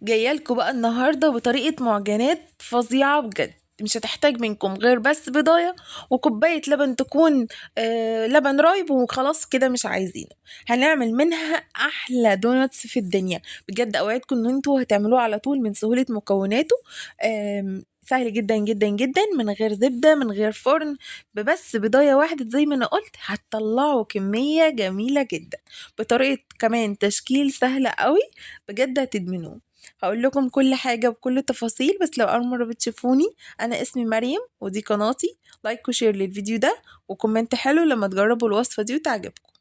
جايه لكم بقى النهارده بطريقه معجنات فظيعه بجد. مش هتحتاج منكم غير بس بضايه وكوبايه لبن تكون لبن رايب وخلاص كده مش عايزينه. هنعمل منها احلى دوناتس في الدنيا بجد. اوعدكم ان انتوا هتعملوه على طول من سهوله مكوناته. سهل جدا جدا جدا، من غير زبده من غير فرن. ببس بضايه واحده زي ما انا قلت هتطلعوا كميه جميله جدا بطريقه كمان تشكيل سهله قوي. بجد هتدمنوه. هقول لكم كل حاجة بكل التفاصيل، بس لو أول مرة بتشوفوني أنا اسمي مريم ودي قناتي. لايك وشير للفيديو ده وكومنت حلو لما تجربوا الوصفة دي وتعجبكم.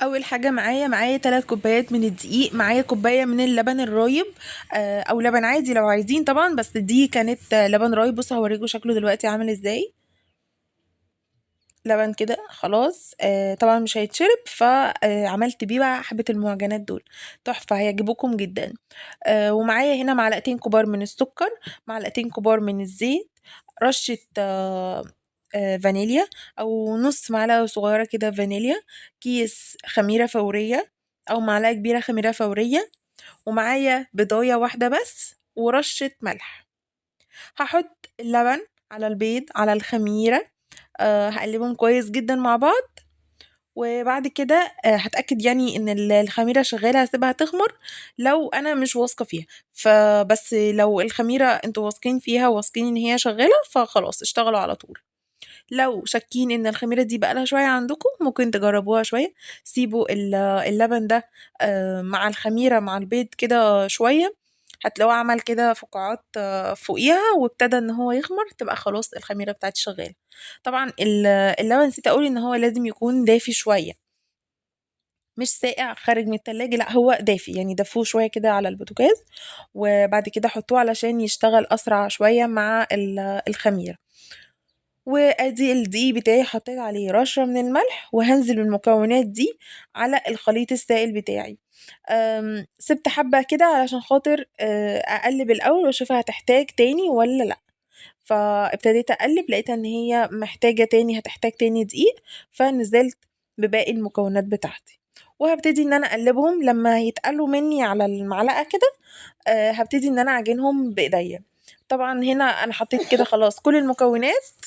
أول حاجة معايا 3 كوبايات من الدقيق، معايا كوباية من اللبن الرايب أو لبن عادي لو عايزين طبعا، بس دي كانت لبن رايب. بصوا هوريكم شكله دلوقتي عامل ازاي. لبن كده خلاص. طبعا مش هيتشرب، فعملت بيه بقى حبة المعجنات دول تحفة هيعجبوكم جدا. ومعايا هنا معلقتين كبار من السكر، معلقتين كبار من الزيت، رشة فانيليا أو نص معلقة صغيرة كده فانيليا، كيس خميرة فورية أو معلقة كبيرة خميرة فورية، ومعايا بضاية واحدة بس ورشة ملح. هحط اللبن على البيض على الخميرة، هقلبهم كويس جدا مع بعض. وبعد كده هتأكد يعني ان الخميرة شغالة، هسيبها تخمر لو انا مش واثقة فيها. فبس لو الخميرة انتوا واثقين فيها واثقين ان هي شغالة فخلاص اشتغلوا على طول. لو شاكين ان الخميرة دي بقالها شوية عندكم ممكن تجربوها شوية. سيبوا اللبن ده مع الخميرة مع البيض كده شوية، هتلاقوه عمل كده فقاعات فوقيها وابتدى ان هو يخمر، تبقى خلاص الخميرة بتاعتي شغالة. طبعا اللبن نسيت اقول ان هو لازم يكون دافي شوية، مش ساقع خارج من التلاجة، لا هو دافي يعني دفوه شوية كده على البوتاجاز. وبعد كده حطوه علشان يشتغل اسرع شوية مع الخميرة. وادي الدقيق بتاعي حطيت عليه رشة من الملح وهنزل بالمكونات دي على الخليط السائل بتاعي. سبت حبة كده علشان خاطر اقلب الاول واشوفها هتحتاج تاني ولا لا. فابتديت اقلب لقيت ان هي محتاجة تاني، هتحتاج تاني دقيق. فنزلت بباقي المكونات بتاعتي وهبتدي ان انا اقلبهم لما يتقلوا مني على المعلقة كده. هبتدي ان انا اعجنهم بايديا. طبعا هنا انا حطيت كده خلاص كل المكونات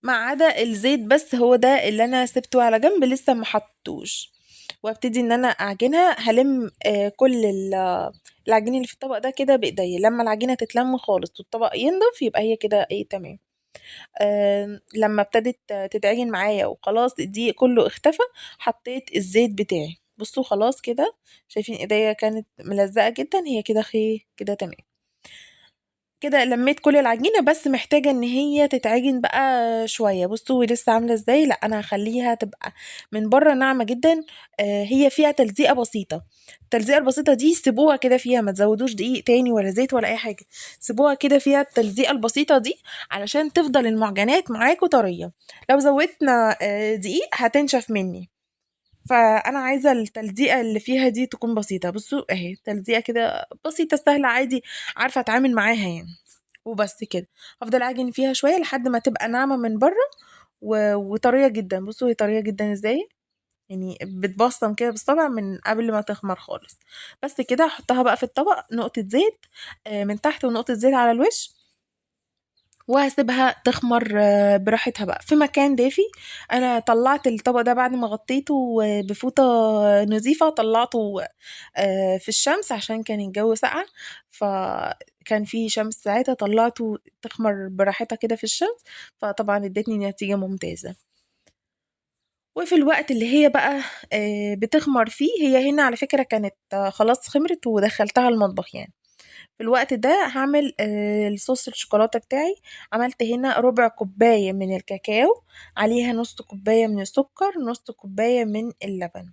ما عدا الزيت، بس هو ده اللي انا سبته على جنب لسه ما حطوش. وابتدي ان انا اعجنها، هلم كل العجين اللي في الطبق ده كده بايديا. لما العجينه تتلم خالص والطبق ينضف يبقى هي كده ايه تمام. لما ابتدت تتعجن معايا وخلاص الدقيق كله اختفى، حطيت الزيت بتاعي. بصوا خلاص كده، شايفين ايديا كانت ملزقه جدا، هي كده خي كده تمام. كده لميت كل العجينة، بس محتاجة ان هي تتعجن بقى شوية. بصوا لسه عاملة ازاي، لا انا هخليها تبقى من بره ناعمة جدا. هي فيها تلزيقة بسيطة. التلزيقة البسيطة دي سيبوها كده فيها، ما تزودوش دقيق تاني ولا زيت ولا اي حاجة. سيبوها كده فيها التلزيقة البسيطة دي علشان تفضل المعجنات معاكوا طرية. لو زودنا دقيق هتنشف مني. فانا عايزه التلزيقه اللي فيها دي تكون بسيطه. بصوا اهي تلزيقه كده بسيطه سهله عادي، عارفه اتعامل معاها يعني. وبس كده هفضل اعجن فيها شويه لحد ما تبقى ناعمه من بره وطريه جدا. بصوا هي طريه جدا ازاي، يعني بتبصم كده بالصبع من قبل ما تخمر خالص. بس كده هحطها بقى في الطبق، نقطه زيت من تحت ونقطه زيت على الوش، وهسيبها تخمر براحتها بقى في مكان دافي. انا طلعت الطبق ده بعد ما غطيته بفوطة نظيفة، طلعته في الشمس عشان كان الجو ساقع. فكان في شمس ساعتها طلعته تخمر براحتها كده في الشمس، فطبعا ادتني نتيجة ممتازة. وفي الوقت اللي هي بقى بتخمر فيه، هي هنا على فكرة كانت خلاص خمرت ودخلتها المطبخ يعني. في الوقت ده هعمل الصوص الشوكولاتة بتاعي. عملت هنا ربع كوباية من الكاكاو، عليها نص كوباية من السكر، نص كوباية من اللبن.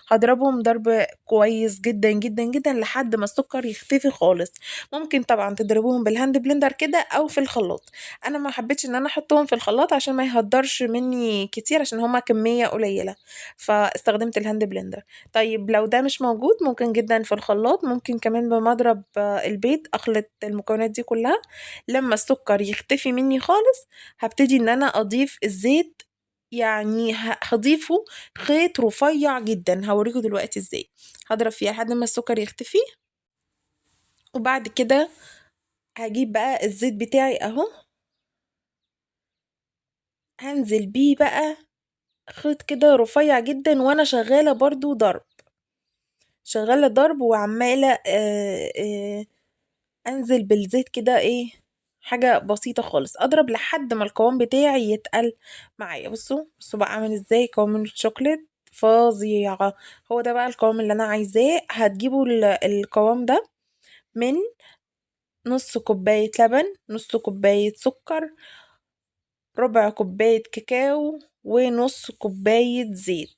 هضربهم ضرب كويس جدا جدا جدا لحد ما السكر يختفي خالص. ممكن طبعا تضربوهم بالهاند بلندر كده او في الخلاط. انا ما حبيتش ان انا احطهم في الخلاط عشان ما يهدرش مني كتير، عشان هما كمية قليلة، فاستخدمت الهاند بلندر. طيب لو ده مش موجود ممكن جدا في الخلاط، ممكن كمان بمضرب البيض اخلط المكونات دي كلها. لما السكر يختفي مني خالص هبتدي ان انا اضيف الزيت، يعني هضيفه خيط رفيع جدا. هوريكم دلوقتي ازاي. هضرب فيها لحد ما السكر يختفي وبعد كده هجيب بقى الزيت بتاعي اهو، هنزل بيه بقى خيط كده رفيع جدا، وانا شغالة برضو ضرب، شغالة ضرب وعمالة انزل بالزيت كده ايه، حاجة بسيطة خالص، اضرب لحد ما القوام بتاعي يتقل معايا. بصوا بقى عامل ازاي، قوام الشوكولات فظيعة. هو ده بقى القوام اللي انا عايزاه. هتجيبوا القوام ده من نص كوباية لبن، نص كوباية سكر، ربع كوباية كاكاو، ونص كوباية زيت.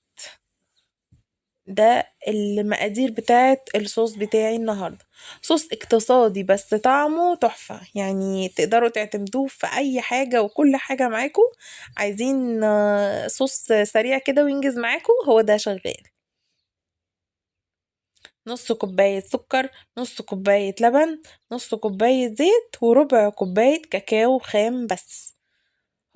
ده المقادير بتاعت الصوص بتاعي النهاردة. صوص اقتصادي بس طعمه تحفة، يعني تقدروا تعتمدوه في اي حاجة وكل حاجة معاكم. عايزين صوص سريع كده وينجز معاكم، هو ده شغال. نص كوباية سكر، نص كوباية لبن، نص كوباية زيت، وربع كوباية كاكاو خام بس.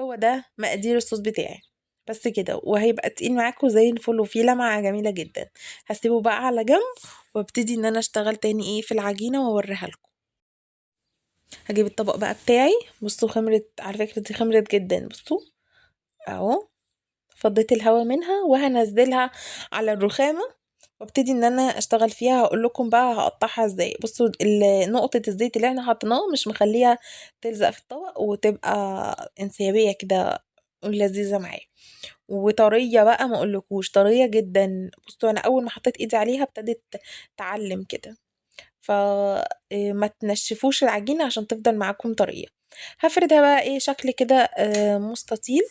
هو ده مقادير الصوص بتاعي، بس كده، وهيبقى تقيل معاكم زي الفل وفيه لمعة جميلة جدا. هسيبه بقى على جنب، وابتدي ان انا اشتغل تاني ايه في العجينة واوريها لكم. هجيب الطبق بقى بتاعي، بصوا خمرت، على فكرة دي خمرت جدا، بصوا اهو، فضيت الهواء منها وهنزلها على الرخامة، وابتدي ان انا اشتغل فيها. هقول لكم بقى هقطعها ازاي. بصوا نقطة الزيت اللي احنا حطيناها مش مخليها تلزق في الطبق وتبقى انسيابية كده ولذيذة معايا، وطرية بقى ما اقولكوش، طرية جدا. بصوا انا اول ما حطيت ايدي عليها ابتدت تعلم كده، ما تنشفوش العجينة عشان تفضل معاكم طرية. هفردها بقى ايه شكل كده مستطيل،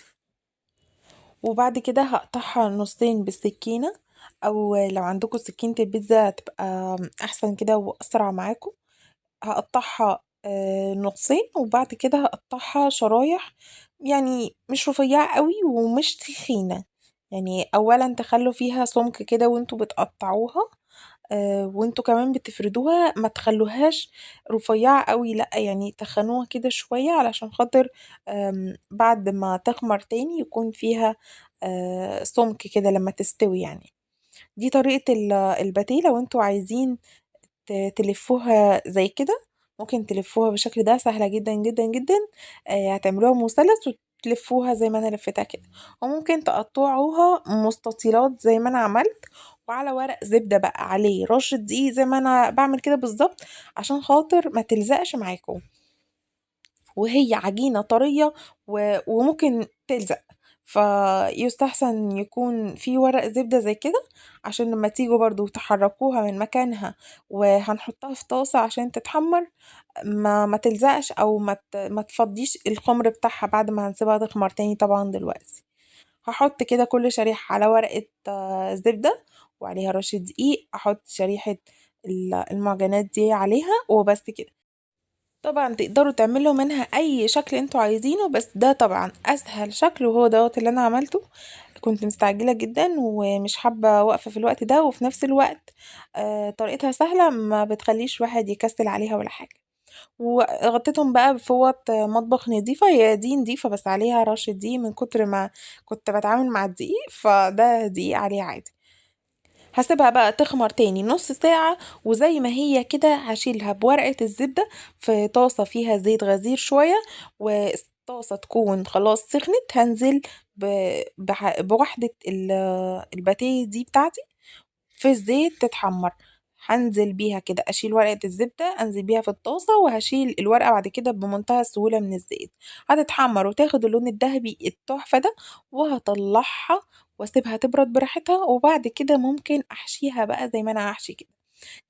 وبعد كده هقطعها نصين بالسكينة، او لو عندكم سكينة البيتزا تبقى احسن كده واسرع معاكم. هقطعها نصين، وبعد كده هقطعها شرايح، يعني مش رفيعة قوي ومش تخينة. يعني اولا تخلوا فيها سمك كده وانتوا بتقطعوها، وانتوا كمان بتفردوها ما تخلوهاش رفيعة قوي، لا يعني تخنوها كده شوية علشان خاطر بعد ما تخمر تاني يكون فيها سمك كده لما تستوي يعني. دي طريقة الباتيه. لو انتوا عايزين تلفوها زي كده ممكن تلفوها بالشكل ده، سهلة جدا جدا جدا. هتعملوها مثلث وتلفوها زي ما انا لفتها كده، وممكن تقطعوها مستطيلات زي ما انا عملت، وعلى ورق زبدة بقى عليه رشة دقيق زي ما انا بعمل كده بالظبط، عشان خاطر ما تلزقش معاكم وهي عجينة طرية وممكن تلزق. فيستحسن يكون في ورق زبدة زي كده، عشان لما تيجوا برضو تحركوها من مكانها وهنحطها في طاسة عشان تتحمر ما تلزقش، او ما تفضيش الخمر بتاعها بعد ما هنسيبها تخمر تاني طبعا دلوقتي. هحط كده كل شريحة على ورقة زبدة وعليها رشة دقيق، احط شريحة المعجنات دي عليها وبس كده. طبعا تقدروا تعملوا منها اي شكل انتوا عايزينه، بس ده طبعا اسهل شكل وهو دوت اللي انا عملته. كنت مستعجلة جدا ومش حابة واقفة في الوقت ده، وفي نفس الوقت طريقتها سهلة ما بتخليش واحد يكسل عليها ولا حاجة. وغطيتهم بقى بفوط مطبخ نظيفة، هي دي نظيفة بس عليها رشة دقيق من كتر ما كنت بتعامل مع الدقيق، فده دقيق عليه عادي. هسيبها بقى تخمر تاني نص ساعة، وزي ما هي كده هشيلها بورقة الزبدة في طاسة فيها زيت غزير شوية، والطاسة تكون خلاص سخنت. هنزل بوحدة الباتيه دي بتاعتي في الزيت تتحمر. هنزل بيها كده، اشيل ورقة الزبدة انزل بيها في الطاسة، وهشيل الورقة بعد كده بمنتهى السهولة من الزيت. هتتحمر وتاخد اللون الذهبي التحفة ده، وهطلعها واسيبها تبرد براحتها. وبعد كده ممكن احشيها بقى زي ما انا هحشي كده.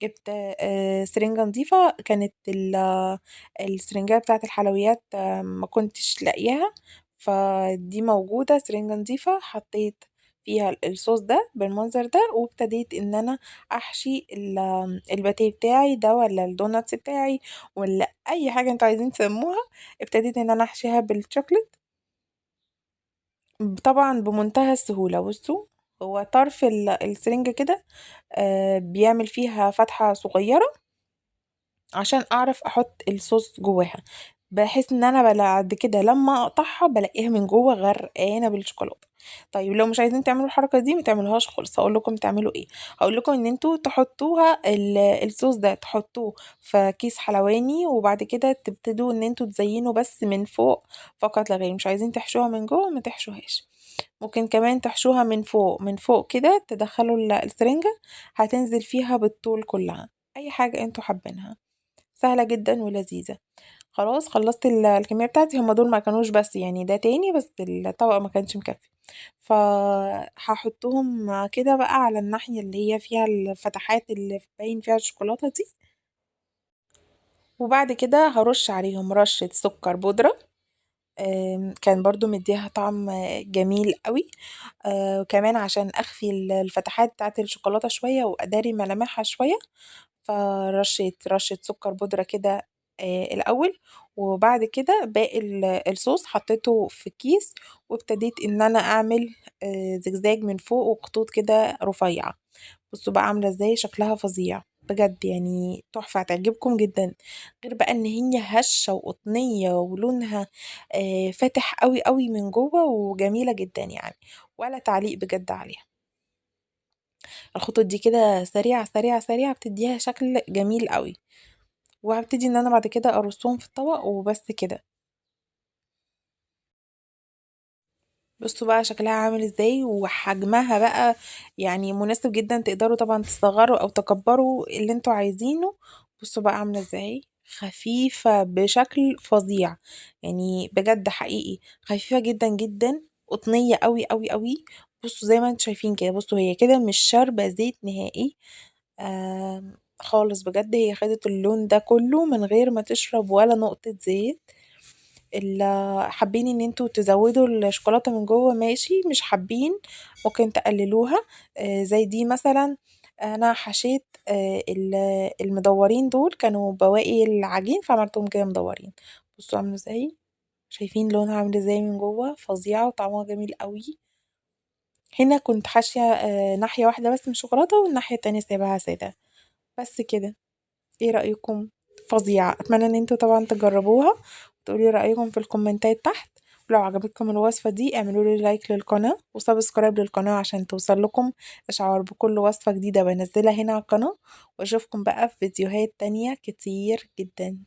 جبت سرنجة نظيفة، كانت السرنجة بتاعت الحلويات ما كنتش لاقياها، فدي موجودة سرنجة نظيفة. حطيت فيها الصوص ده بالمنظر ده، وابتديت ان انا احشي الباتيه بتاعي ده، ولا الدوناتس بتاعي، ولا اي حاجة انتوا عايزين تسموها. ابتديت ان انا احشيها بالشوكليت طبعا بمنتهى السهولة. بصوا، هو طرف السرنجة كده بيعمل فيها فتحة صغيرة عشان اعرف احط الصوص جواها. بحيث ان انا بعد كده لما اقطعها بلاقيها من جوه غرقانه بالشوكولاته. طيب لو مش عايزين تعملوا الحركه دي ما تعملوهاش خالص. هقول لكم تعملوا ايه. هقول لكم ان انتوا تحطوها الصوص ده تحطوه في كيس حلواني، وبعد كده تبتدوا ان انتوا تزينوا بس من فوق فقط لا غير. مش عايزين تحشوها من جوه ما تحشوهاش. ممكن كمان تحشوها من فوق، من فوق كده تدخلوا السرنجة هتنزل فيها بالطول كلها. اي حاجة انتوا حابينها، سهلة جدا ولذيذة. خلاص خلصت الكمية بتاعتي. هما دول ما كانوش بس يعني، ده تاني بس الطبق ما كانش مكفي. فهحطهم كده بقى على الناحية اللي هي فيها الفتحات اللي باين فيها الشوكولاتة دي. وبعد كده هرش عليهم رشة سكر بودرة. كان برضو مديها طعم جميل قوي. وكمان عشان اخفي الفتحات بتاعت الشوكولاتة شوية واداري ملامحها شوية، رشة سكر بودرة كده الأول. وبعد كده باقي الصوص حطيته في كيس، وابتديت ان انا اعمل زجزاج من فوق وخطوط كده رفيعة. بصوا بقى عاملة ازاي، شكلها فظيع بجد يعني تحفة، هتعجبكم جدا. غير بقى ان هي هشة وقطنية ولونها فاتح قوي قوي من جوه وجميلة جدا يعني، ولا تعليق بجد عليها. الخطوط دي كده سريعة سريعة سريعة بتديها شكل جميل قوي. وهبتدي ان انا بعد كده ارصهم في الطبق وبس كده. بصوا بقى شكلها عامل ازاي وحجمها بقى يعني مناسب جدا. تقدروا طبعا تصغروا او تكبروا اللي انتوا عايزينه. بصوا بقى عاملة ازاي، خفيفة بشكل فظيع يعني بجد حقيقي، خفيفة جدا جدا، قطنية قوي قوي قوي. بصوا زي ما انتوا شايفين كده، بصوا هي كده مش شاربة زيت نهائي خالص بجد. هي خدت اللون ده كله من غير ما تشرب ولا نقطة زيت. حابين ان انتوا تزودوا الشوكولاتة من جوه ماشي، مش حابين ممكن تقللوها. زي دي مثلا انا حشيت المدورين دول كانوا بواقي العجين فعملتهم كده مدورين. بصوا عامله ازاي، شايفين لونها عامل ازاي من جوه، فظيعة وطعمها جميل قوي. هنا كنت حاشية ناحية واحدة بس من الشوكولاتة والناحية التانية سايباها سادة بس كده. ايه رأيكم؟ فظيعة. اتمنى ان انتوا طبعا تجربوها وتقولي رأيكم في الكومنتات تحت. ولو عجبتكم الوصفة دي اعملوا لي لايك للقناة وسبسكرايب للقناة عشان توصل لكم اشعار بكل وصفة جديدة بنزلها هنا على القناة. واشوفكم بقى في فيديوهات تانية كتير جدا.